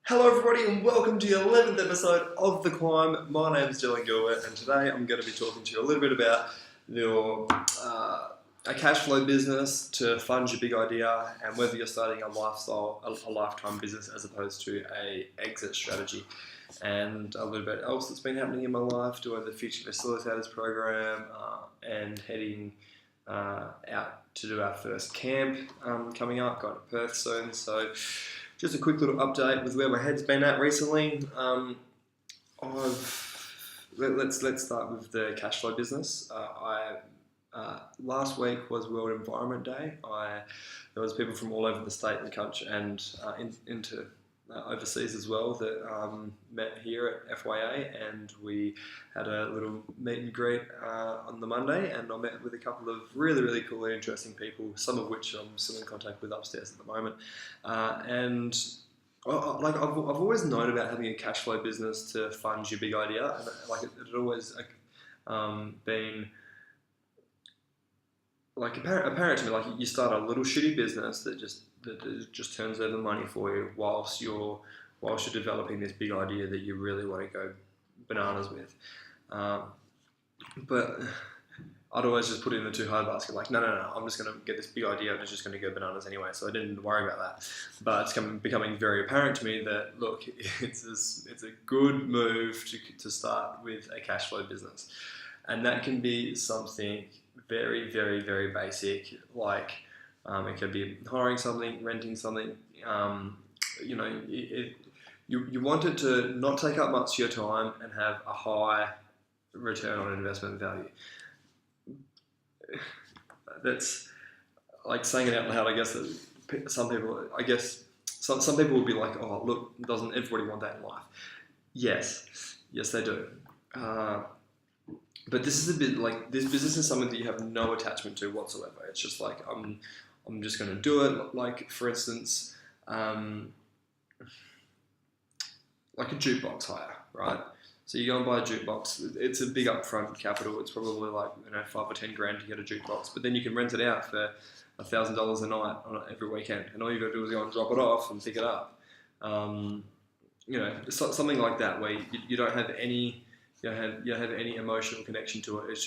Hello everybody and welcome to the 11th episode of The Climb. My name is Dylan Gilbert and today I'm going to be talking to you a little bit about a cash flow business to fund your big idea and whether you're starting a lifetime business as opposed to a exit strategy, and a little bit else that's been happening in my life, doing the Future Facilitators program and heading out to do our first camp coming up, going to Perth soon. So just a quick little update with where my head's been at recently. Let's start with the cash flow business. Last week was World Environment Day. There was people from all over the state and country and into overseas as well that met here at FYA, and we had a little meet and greet on the Monday, and I met with a couple of really cool and interesting people, some of which I'm still in contact with upstairs at the moment. And I've always known about having a cash flow business to fund your big idea, and it had always been apparent to me. Like, you start a little shitty business that just turns over money for you whilst you're developing this big idea that you really want to go bananas with. But I'd always just put it in the too hard basket. Like, no, I'm just going to get this big idea and it's just going to go bananas anyway. So I didn't worry about that. But it's becoming very apparent to me that, look, it's a good move to start with a cash flow business, and that can be something very basic, like it could be hiring something, renting something. You want it to not take up much of your time and have a high return on investment value. That's like saying it out loud. I guess that some people will be like, "Oh, look, doesn't everybody want that in life?" Yes, they do. But this is a bit like, this business is something that you have no attachment to whatsoever. It's just like, I'm just going to do it. Like, for instance, like a jukebox hire, right? So you go and buy a jukebox. It's a big upfront capital. It's probably like, $5 or $10 grand to get a jukebox, but then you can rent it out for $1,000 a night every weekend, and all you got to do is go and drop it off and pick it up. Something like that, where you don't have any. You don't have any emotional connection to it. It's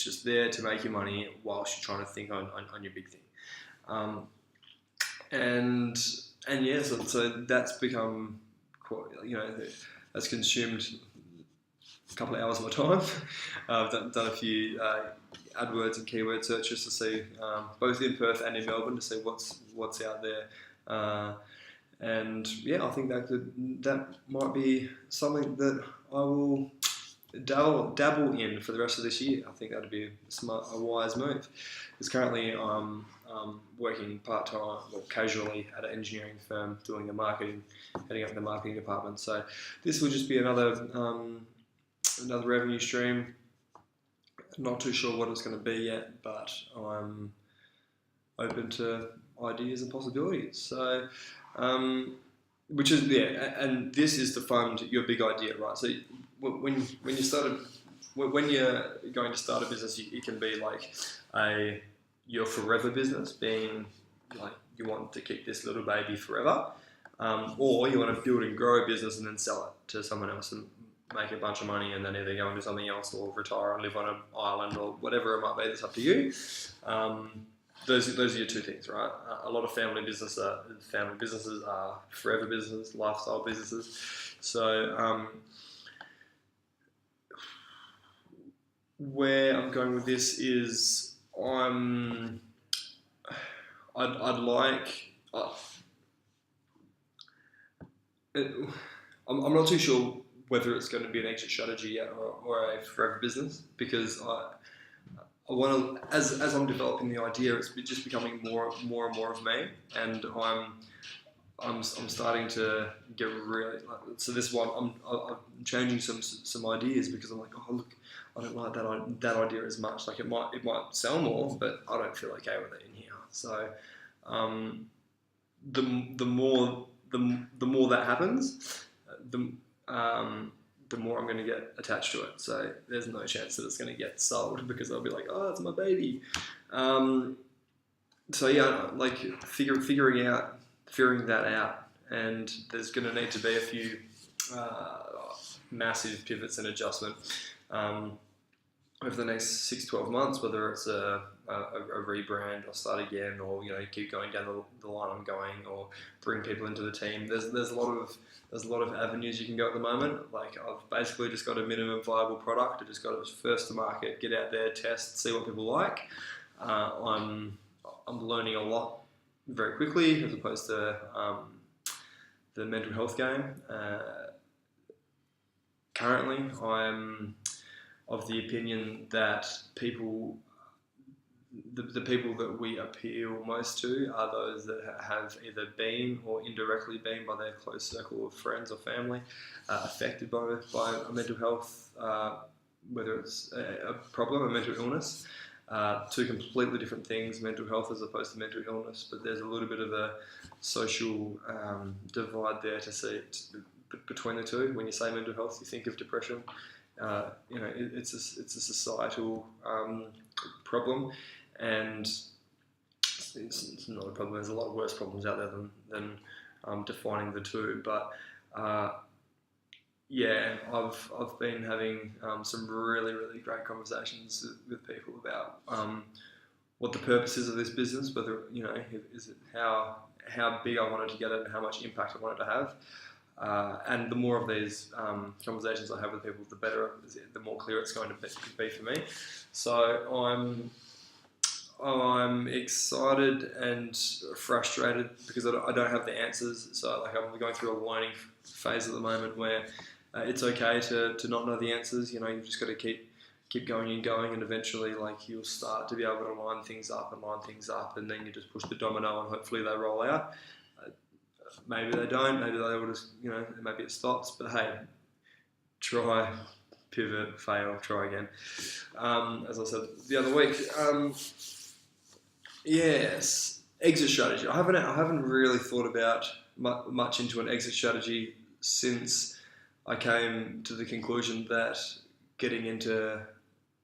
just there to make you money whilst you're trying to think on your big thing. So that's become quite, that's consumed a couple of hours of my time. I've done a few AdWords and keyword searches to see, both in Perth and in Melbourne, to see what's out there. And yeah, I think that might be something that I will dabble in for the rest of this year. I think that'd be a wise move. Because currently I'm working part-time, casually, at an engineering firm doing heading up the marketing department. So this will just be another revenue stream. Not too sure what it's going to be yet, but I'm open to ideas and possibilities. So and this is to fund your big idea, right? So when you're going to start a business, it can be like your forever business, being like you want to keep this little baby forever, or you want to build and grow a business and then sell it to someone else and make a bunch of money and then either go and do something else or retire and live on an island or whatever it might be. That's up to you. Those are your two things, right? A lot of family businesses are forever businesses, lifestyle businesses. So where I'm going with this is I'm not too sure whether it's going to be an exit strategy yet or a forever business, because I want to, as I'm developing the idea, it's just becoming more and more of me, and I'm starting to get really so this one I'm changing some ideas, because I'm like, oh look, I don't like that idea as much. Like, it might sell more, but I don't feel okay with it in here. So the more that happens, the more I'm going to get attached to it. So there's no chance that it's going to get sold, because I'll be like, oh, it's my baby. So yeah, like figuring that out and there's going to need to be a few massive pivots and adjustment over the next 6-12 months, whether it's a rebrand or start again, or keep going down the line I'm going, or bring people into the team. There's a lot of avenues you can go at the moment. Like, I've basically just got a minimum viable product. I just got to first to market, get out there, test, see what people like. I'm learning a lot very quickly, as opposed to the mental health game. Currently, I'm of the opinion that the people that we appeal most to are those that have either been or indirectly been, by their close circle of friends or family, affected by a mental health, whether it's a problem, a mental illness. Two completely different things, mental health as opposed to mental illness, but there's a little bit of a social divide there to see between the two. When you say mental health, you think of depression. It's a societal problem, and it's not a problem. There's a lot of worse problems out there than defining the two. But I've been having some really, really great conversations with people about what the purpose is of this business, whether is it how big I wanted to get it and how much impact I wanted to have. And the more of these conversations I have with people, the better, the more clear it's going to be for me. So I'm excited and frustrated because I don't have the answers. So I'm going through a learning phase at the moment where it's okay to not know the answers. You've just got to keep going and going, and eventually you'll start to be able to line things up, and then you just push the domino and hopefully they roll out. Maybe they don't, maybe they will just, maybe it stops, but hey, try, pivot, fail, try again. As I said the other week, yes, exit strategy. I haven't really thought about much into an exit strategy since I came to the conclusion that getting into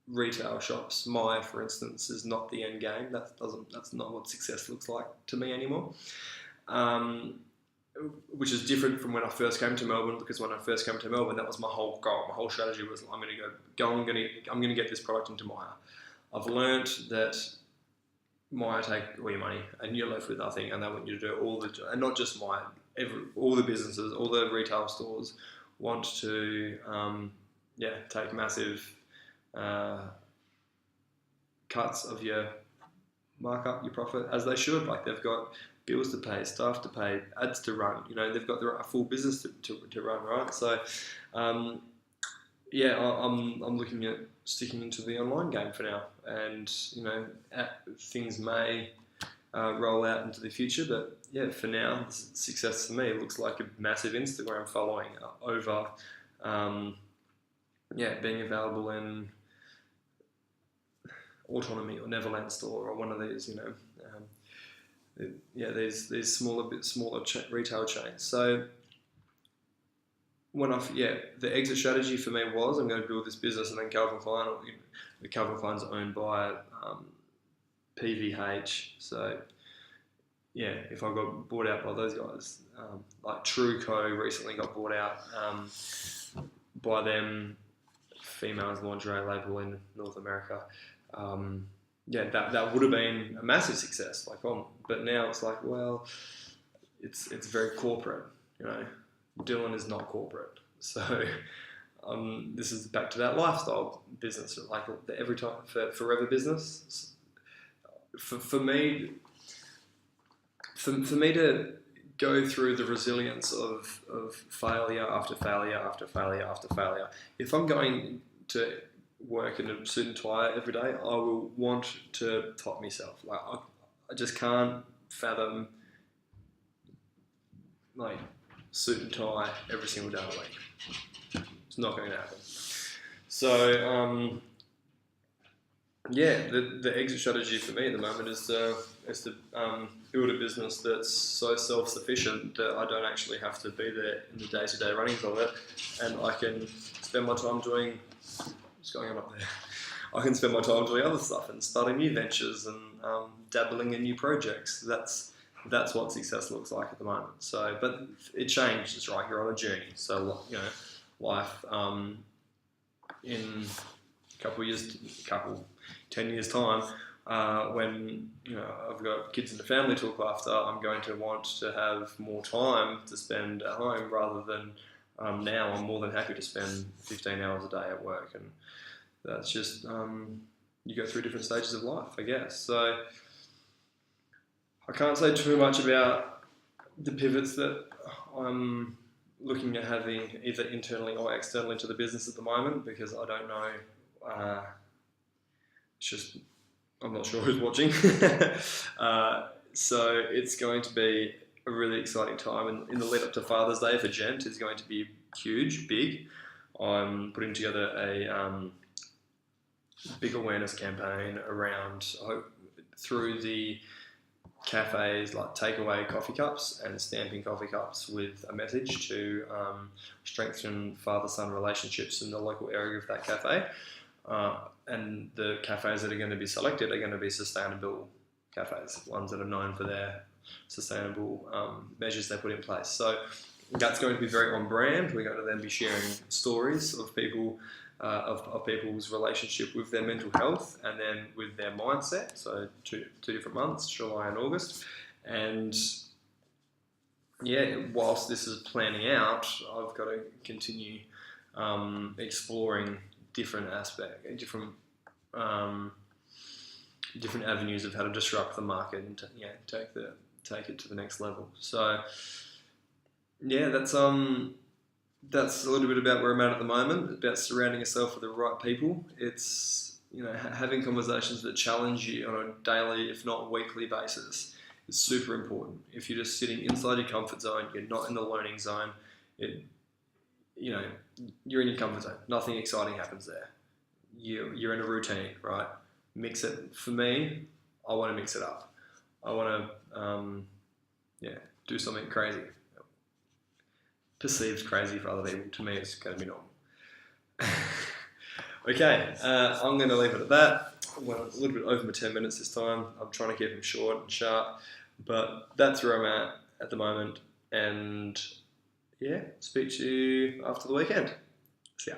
retail shops, for instance, is not the end game. That's not what success looks like to me anymore. Which is different from when I first came to Melbourne, because when I first came to Melbourne, that was my whole goal. My whole strategy was, I'm going to get this product into Myer. I've learned that Myer take all your money and you're left with nothing, and they want you to do and not just Myer, all the businesses, all the retail stores want to take massive cuts of your markup, your profit, as they should. They've got bills to pay, staff to pay, ads to run. They've got a full business to run, right? So, I'm looking at sticking into the online game for now, and things may roll out into the future, but for now, success to me looks like a massive Instagram following over, being available in Autonomy or Neverland Store or one of these, these smaller retail chains. So the exit strategy for me was, I'm going to build this business, and then Calvin Klein, Calvin Klein's owned by PVH. So if I got bought out by those guys, like Truco recently got bought out by them, females lingerie label in North America. That would have been a massive success. But now it's it's very corporate. Dylan is not corporate. So this is back to that lifestyle business, the every time forever business. For me to go through the resilience of failure after failure after failure after failure. If I'm going to work in a suit and tie every day, I will want to top myself. I just can't fathom suit and tie every single day of the week. It's not going to happen. So the exit strategy for me at the moment is to build a business that's so self-sufficient that I don't actually have to be there in the day-to-day runnings of it, and I can spend my time doing what's going on up there. I can spend my time doing other stuff and starting new ventures and dabbling in new projects. That's what success looks like at the moment. So, but it changes, right? You're on a journey. So, life in a couple of years, 10 years time, when I've got kids and a family to look after, I'm going to want to have more time to spend at home rather than now. I'm more than happy to spend 15 hours a day at work, and that's just you go through different stages of life, I guess. So I can't say too much about the pivots that I'm looking at having either internally or externally to the business at the moment, because I don't know. It's just I'm not sure who's watching. So it's going to be a really exciting time, and in the lead up to Father's Day for Gent is going to be huge, big. I'm putting together a big awareness campaign around through the cafes, like takeaway coffee cups and stamping coffee cups, with a message to strengthen father-son relationships in the local area of that cafe. And the cafes that are going to be selected are going to be sustainable cafes, ones that are known for their sustainable measures they put in place. So that's going to be very on brand. We're going to then be sharing stories of people, of people's relationship with their mental health and then with their mindset. So two different months, July and August. And yeah, whilst this is planning out, I've got to continue exploring different different avenues of how to disrupt the market and take it to the next level. So yeah, that's a little bit about where I'm at the moment. About surrounding yourself with the right people. It's having conversations that challenge you on a daily, if not weekly basis is super important. If you're just sitting inside your comfort zone, you're not in the learning zone. You're in your comfort zone. Nothing exciting happens there. You're in a routine, right? Mix it. For me, I want to mix it up. I want to, do something crazy. Perceived crazy for other people. To me, it's going to be normal. Okay, I'm going to leave it at that. I went a little bit over my 10 minutes this time. I'm trying to keep them short and sharp, but that's where I'm at the moment. And yeah, speak to you after the weekend. See ya.